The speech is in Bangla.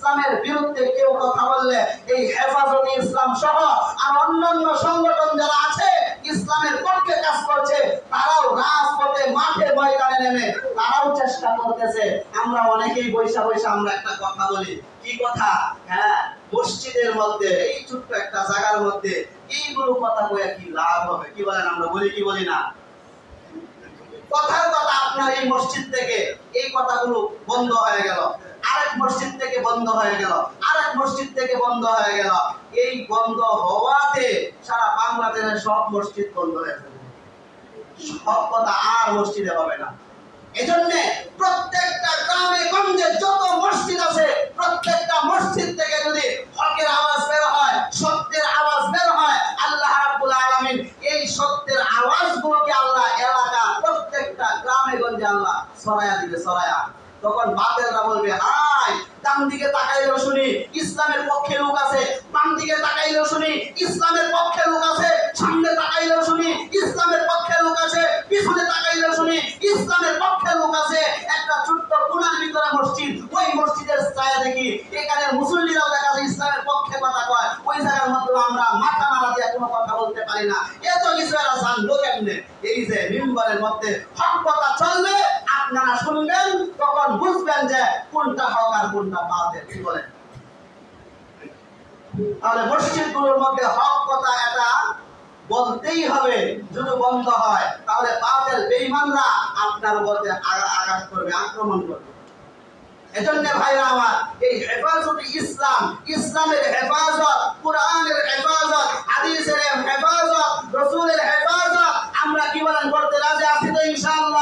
ইসলামের বিরুদ্ধে কেউ কথা বললে এই হেফাজতে ইসলাম সহ আর অন্যান্য সংগঠন যারা আছে ইসলামের পক্ষে কাজ করছে তারাও রাজপথে মাঠে ময়দানে নেমে তারাও চেষ্টা করতেছে। আমরা অনেকেই বৈশা আমরা একটা কথা বলি, কি কথা? হ্যাঁ, মসজিদের মধ্যে এই ছোট্ট একটা জায়গার মধ্যে এইগুলো কথা কয়ে কি লাভ হবে? কি বলেন? আমরা বলি কি বলি না? কথার কথা আপনার এই মসজিদ থেকে এই কথাগুলো বন্ধ হয়ে গেল, আরেক মসজিদ থেকে বন্ধ হয়ে গেল, আরেক মসজিদ থেকে বন্ধ হয়ে গেল। এই বন্ধ হওয়াতে সারা বাংলাদেশের সব মসজিদ বন্ধ হয়ে যাবে, সব কথা আর মসজিদে হবে না। এজন্য প্রত্যেকটা গ্রামে গঞ্জে যত মসজিদ আছে প্রত্যেকটা মসজিদ থেকে যদি হকের আওয়াজ বের হয়, সত্যের আওয়াজ বের হয়, আল্লাহ রাব্বুল আলামিন এই সত্যের আওয়াজগুলোকে আল্লাহ এলাকা প্রত্যেকটা গ্রামে গঞ্জে আল্লাহ ছড়ায়া দিবে, ছড়ায়া। তখন বাতিলরা বলবে, হাই, ডান দিকে তাকাইলেও শুনি ইসলামের পক্ষে লোক আছে, বাম দিকে তাকাইলেও শুনি ইসলামের পক্ষে লোক আছে, সামনে তাকাইলেও শুনি ইসলামের পক্ষে লোক আছে, পিছনে তাকাইলেও শুনি ইসলামের পক্ষে লোক আছে। একটা ছোট্ট কোণার ভিতরে মসজিদ, ওই মসজিদের ছায়া দেখি এখানে মুসল্লিরাও দেখা যায় ইসলামের পক্ষে কথা কয়, ওই জায়গার মধ্যে আমরা মাথা নাড়া দিয়ে কোনো কথা বলতে পারি না। এত কিছু এরা জানলো কেমনে? এই যে মিম্বরের মধ্যে হক কথা চলবে, আপনারা শুনবেন, তখন বুঝবেন যে কোনটা হক আর কোনটা বাতিল। কি বলেন? তাহলে মসজিদগুলোর মধ্যে হক কথা এটা বলতেই হবে। যদি বন্ধ হয় তাহলে বাতিল বেঈমানরা আপনার মধ্যে আঘাত করবে, আক্রমণ করবে। এজন্য ভাইরা আমার, এই হেফাজতে ইসলাম, ইসলামের হেফাজত, কোরআনের হেফাজত, হাদিসের হেফাজত, রাসূলের হেফাজত আমরা কি বলেন করতে রাজি আছি তো ইনশাআল্লাহ?